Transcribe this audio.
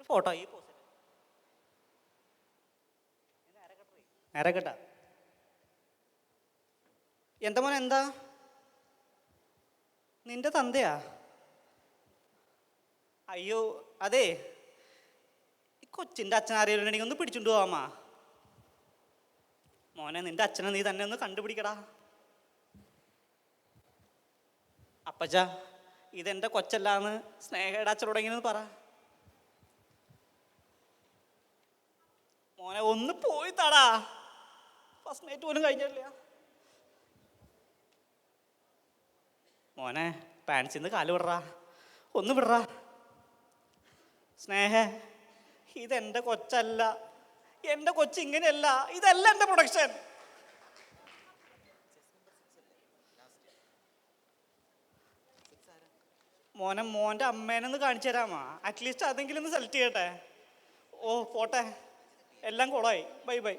Photo ഈ post നേരെ കേട്ടാ. എന്താ മോനെ, എന്താ നിന്റെ തന്തയാ? അയ്യോ അതെ, ഈ കൊച്ചിൻ്റെ അച്ഛൻ ആരെങ്കിലും ഒന്ന് പിടിച്ചുകൊണ്ട് പോവാമാ. മോനെ, നിന്റെ അച്ഛനെ നീ തന്നെ ഒന്ന് കണ്ടുപിടിക്കടാ. അപ്പച്ച, ഇതെൻ്റെ കൊച്ചല്ലാന്ന് സ്നേഹയുടെ അച്ഛനോട് എങ്ങനെ പറ. മോനെ ഒന്ന് പോയി താടാ, ഫസ്റ്റ് നൈറ്റ് പോലും കഴിഞ്ഞില്ല. മോനെ, പാൻസിന്ന് കാല് വിടറാ, ഒന്ന് വിടറാ. സ്നേഹ, ഇതെൻ്റെ കൊച്ചല്ല, എൻ്റെ കൊച്ച് ഇങ്ങനെയല്ല, ഇതല്ല എൻ്റെ പ്രൊഡക്ഷൻ. മോനെ, മോൻ്റെ അമ്മേനൊന്ന് കാണിച്ചു തരാമാ, അറ്റ്ലീസ്റ്റ് അതെങ്കിലും ഒന്ന് സെലക്ട് ചെയ്യട്ടെ. ഓ പോട്ടെ, എല്ലാം കുളമായി. Bye bye.